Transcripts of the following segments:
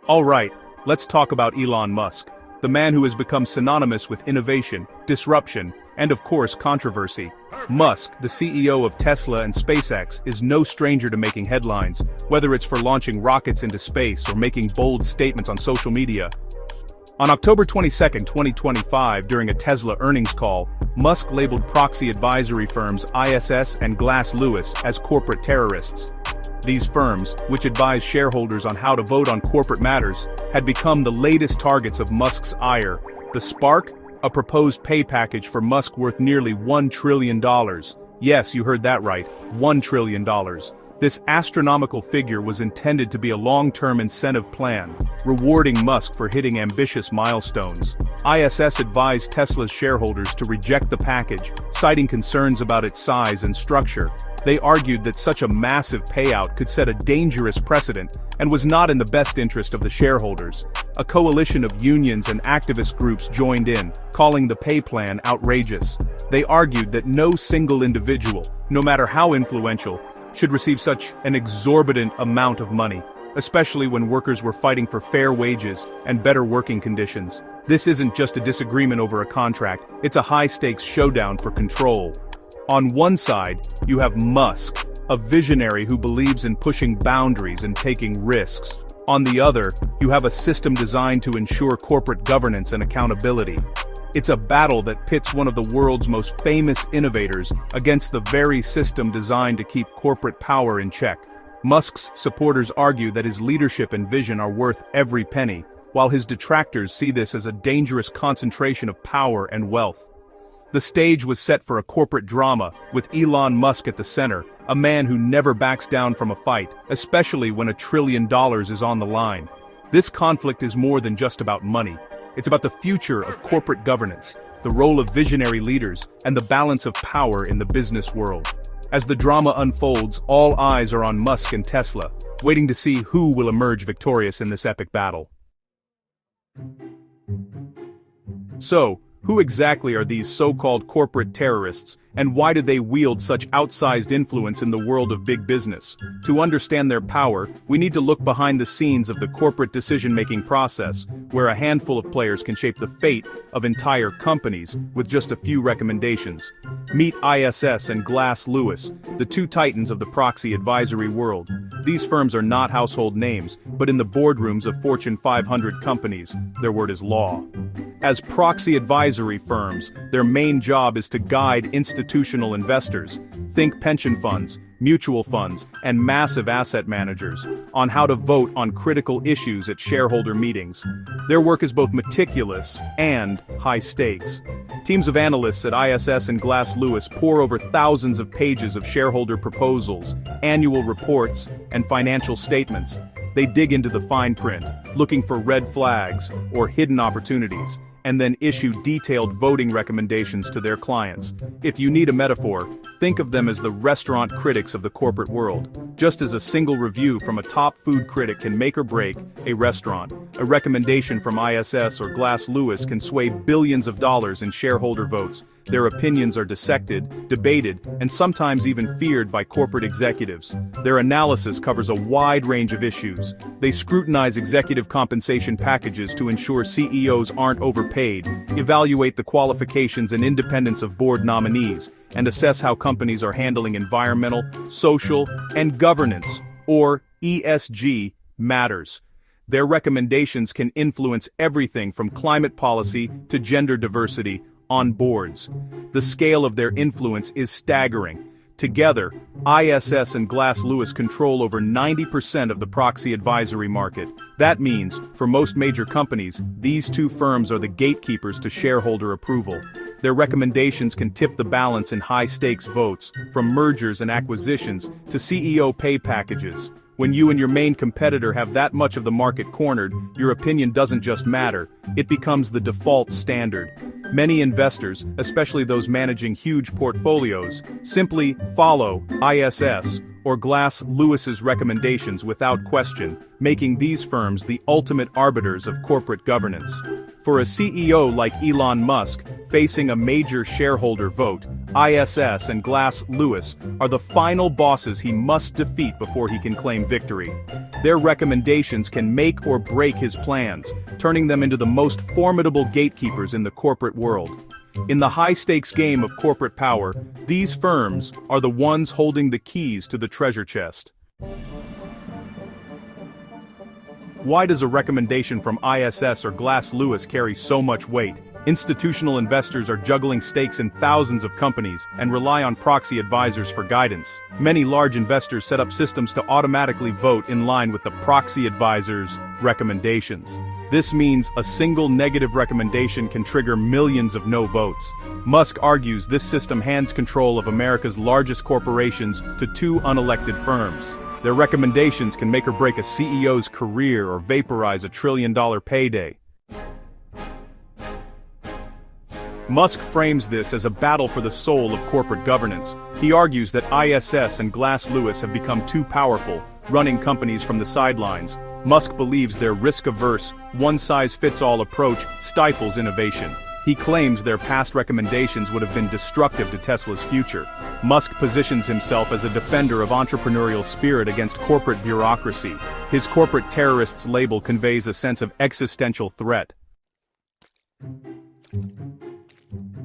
Alright, let's talk about Elon Musk, the man who has become synonymous with innovation, disruption, and of course controversy. Musk, the CEO of Tesla and SpaceX, is no stranger to making headlines, whether it's for launching rockets into space or making bold statements on social media. On October 22, 2025, during a Tesla earnings call, Musk labeled proxy advisory firms ISS and Glass Lewis as corporate terrorists. These firms, which advise shareholders on how to vote on corporate matters, had become the latest targets of Musk's ire. The spark? A proposed pay package for Musk worth nearly $1 trillion. Yes, you heard that right, $1 trillion. This astronomical figure was intended to be a long-term incentive plan, rewarding Musk for hitting ambitious milestones. ISS advised Tesla's shareholders to reject the package, citing concerns about its size and structure. They argued that such a massive payout could set a dangerous precedent and was not in the best interest of the shareholders. A coalition of unions and activist groups joined in, calling the pay plan outrageous. They argued that no single individual, no matter how influential, should receive such an exorbitant amount of money, especially when workers were fighting for fair wages and better working conditions. This isn't just a disagreement over a contract, it's a high-stakes showdown for control. On one side, you have Musk, a visionary who believes in pushing boundaries and taking risks. On the other, you have a system designed to ensure corporate governance and accountability. It's a battle that pits one of the world's most famous innovators against the very system designed to keep corporate power in check. Musk's supporters argue that his leadership and vision are worth every penny, while his detractors see this as a dangerous concentration of power and wealth. The stage was set for a corporate drama, with Elon Musk at the center, a man who never backs down from a fight, especially when $1 trillion is on the line. This conflict is more than just about money. It's about the future of corporate governance, the role of visionary leaders, and the balance of power in the business world. As the drama unfolds, all eyes are on Musk and Tesla, waiting to see who will emerge victorious in this epic battle. So, who exactly are these so-called corporate terrorists, and why do they wield such outsized influence in the world of big business? To understand their power, we need to look behind the scenes of the corporate decision-making process, where a handful of players can shape the fate of entire companies with just a few recommendations. Meet ISS and Glass Lewis, the two titans of the proxy advisory world. These firms are not household names, but in the boardrooms of Fortune 500 companies, their word is law. As proxy advisory firms, their main job is to guide institutional investors, think pension funds, mutual funds, and massive asset managers, on how to vote on critical issues at shareholder meetings. Their work is both meticulous and high stakes. Teams of analysts at ISS and Glass Lewis pore over thousands of pages of shareholder proposals, annual reports, and financial statements. They dig into the fine print, looking for red flags or hidden opportunities, and then issue detailed voting recommendations to their clients. If you need a metaphor, think of them as the restaurant critics of the corporate world. Just as a single review from a top food critic can make or break a restaurant, a recommendation from ISS or Glass Lewis can sway billions of dollars in shareholder votes. Their opinions are dissected, debated, and sometimes even feared by corporate executives. Their analysis covers a wide range of issues. They scrutinize executive compensation packages to ensure CEOs aren't overpaid, evaluate the qualifications and independence of board nominees, and assess how companies are handling environmental, social, and governance, or ESG, matters. Their recommendations can influence everything from climate policy to gender diversity on boards. The scale of their influence is staggering. Together, ISS and Glass Lewis control over 90% of the proxy advisory market. That means, for most major companies, these two firms are the gatekeepers to shareholder approval. Their recommendations can tip the balance in high-stakes votes, from mergers and acquisitions to CEO pay packages. When you and your main competitor have that much of the market cornered, your opinion doesn't just matter, it becomes the default standard. Many investors, especially those managing huge portfolios, simply follow ISS or Glass Lewis's recommendations without question, making these firms the ultimate arbiters of corporate governance. For a CEO like Elon Musk, facing a major shareholder vote, ISS and Glass Lewis are the final bosses he must defeat before he can claim victory. Their recommendations can make or break his plans, turning them into the most formidable gatekeepers in the corporate world. In the high-stakes game of corporate power, these firms are the ones holding the keys to the treasure chest. Why does a recommendation from ISS or Glass Lewis carry so much weight? Institutional investors are juggling stakes in thousands of companies and rely on proxy advisors for guidance. Many large investors set up systems to automatically vote in line with the proxy advisors' recommendations. This means a single negative recommendation can trigger millions of no votes. Musk argues this system hands control of America's largest corporations to two unelected firms. Their recommendations can make or break a CEO's career or vaporize a trillion-dollar payday. Musk frames this as a battle for the soul of corporate governance. He argues that ISS and Glass Lewis have become too powerful, running companies from the sidelines. Musk believes their risk-averse, one-size-fits-all approach stifles innovation. He claims their past recommendations would have been destructive to Tesla's future. Musk positions himself as a defender of entrepreneurial spirit against corporate bureaucracy. His corporate terrorists label conveys a sense of existential threat.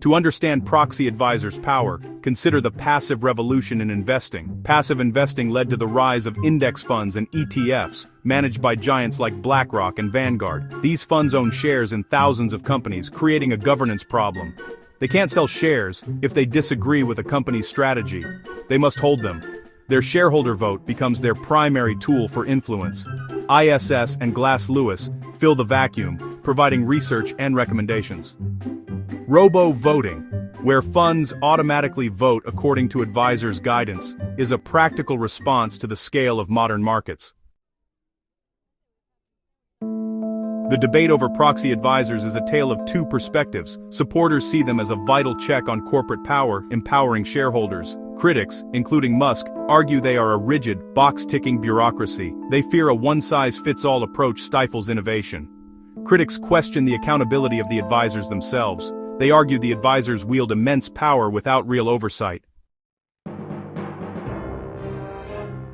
To understand proxy advisors' power, consider the passive revolution in investing. Passive investing led to the rise of index funds and ETFs, managed by giants like BlackRock and Vanguard. These funds own shares in thousands of companies, creating a governance problem. They can't sell shares if they disagree with a company's strategy. They must hold them. Their shareholder vote becomes their primary tool for influence. ISS and Glass Lewis fill the vacuum, providing research and recommendations. Robo-voting, where funds automatically vote according to advisors' guidance, is a practical response to the scale of modern markets. The debate over proxy advisors is a tale of two perspectives. Supporters see them as a vital check on corporate power, empowering shareholders. Critics, including Musk, argue they are a rigid, box-ticking bureaucracy. They fear a one-size-fits-all approach stifles innovation. Critics question the accountability of the advisors themselves. They argue the advisors wield immense power without real oversight.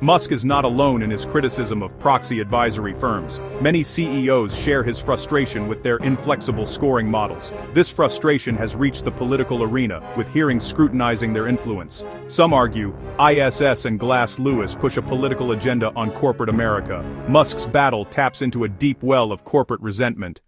Musk is not alone in his criticism of proxy advisory firms. Many CEOs share his frustration with their inflexible scoring models. This frustration has reached the political arena, with hearings scrutinizing their influence. Some argue ISS and Glass Lewis push a political agenda on corporate America. Musk's battle taps into a deep well of corporate resentment.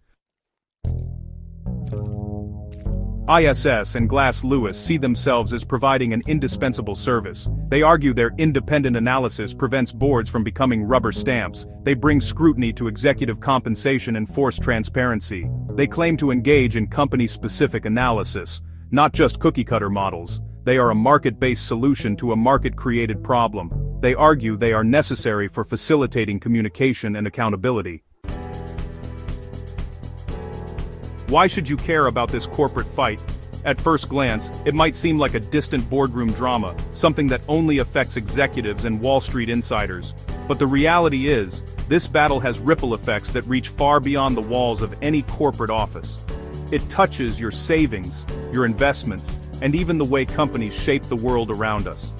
ISS and Glass Lewis see themselves as providing an indispensable service. They argue their independent analysis prevents boards from becoming rubber stamps. They bring scrutiny to executive compensation and force transparency. They claim to engage in company-specific analysis, not just cookie-cutter models. They are a market-based solution to a market-created problem. They argue they are necessary for facilitating communication and accountability. Why should you care about this corporate fight? At first glance, it might seem like a distant boardroom drama, something that only affects executives and Wall Street insiders. But the reality is, this battle has ripple effects that reach far beyond the walls of any corporate office. It touches your savings, your investments, and even the way companies shape the world around us.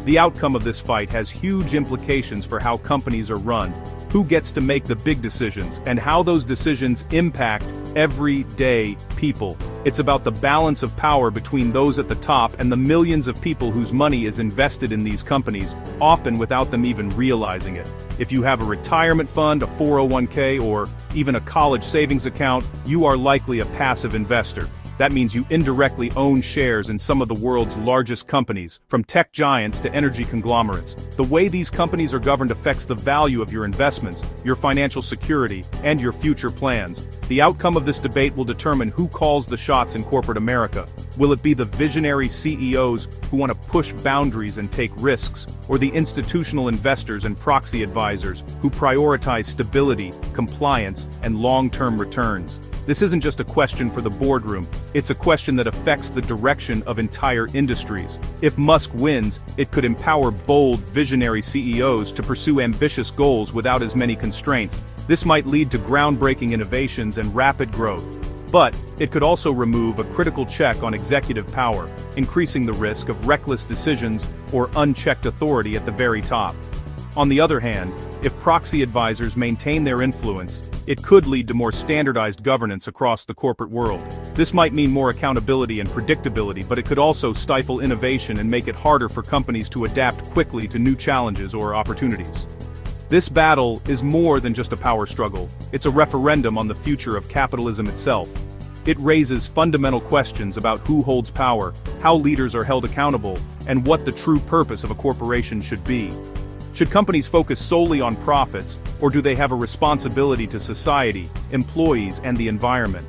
The outcome of this fight has huge implications for how companies are run, who gets to make the big decisions, and how those decisions impact everyday people. It's about the balance of power between those at the top and the millions of people whose money is invested in these companies, often without them even realizing it. If you have a retirement fund, a 401k, or even a college savings account, you are likely a passive investor. That means you indirectly own shares in some of the world's largest companies, from tech giants to energy conglomerates. The way these companies are governed affects the value of your investments, your financial security, and your future plans. The outcome of this debate will determine who calls the shots in corporate America. Will it be the visionary CEOs who want to push boundaries and take risks, or the institutional investors and proxy advisors who prioritize stability, compliance, and long-term returns? This isn't just a question for the boardroom, it's a question that affects the direction of entire industries. If Musk wins, it could empower bold, visionary CEOs to pursue ambitious goals without as many constraints. This might lead to groundbreaking innovations and rapid growth. But it could also remove a critical check on executive power, increasing the risk of reckless decisions or unchecked authority at the very top. On the other hand, if proxy advisors maintain their influence, it could lead to more standardized governance across the corporate world. This might mean more accountability and predictability, but it could also stifle innovation and make it harder for companies to adapt quickly to new challenges or opportunities. This battle is more than just a power struggle, it's a referendum on the future of capitalism itself. It raises fundamental questions about who holds power, how leaders are held accountable, and what the true purpose of a corporation should be. Should companies focus solely on profits, or do they have a responsibility to society, employees, and the environment?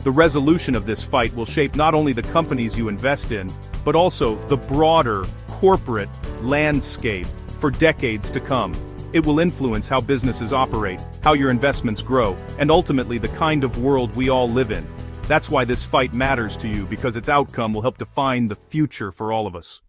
The resolution of this fight will shape not only the companies you invest in, but also the broader, corporate landscape for decades to come. It will influence how businesses operate, how your investments grow, and ultimately the kind of world we all live in. That's why this fight matters to you, because its outcome will help define the future for all of us.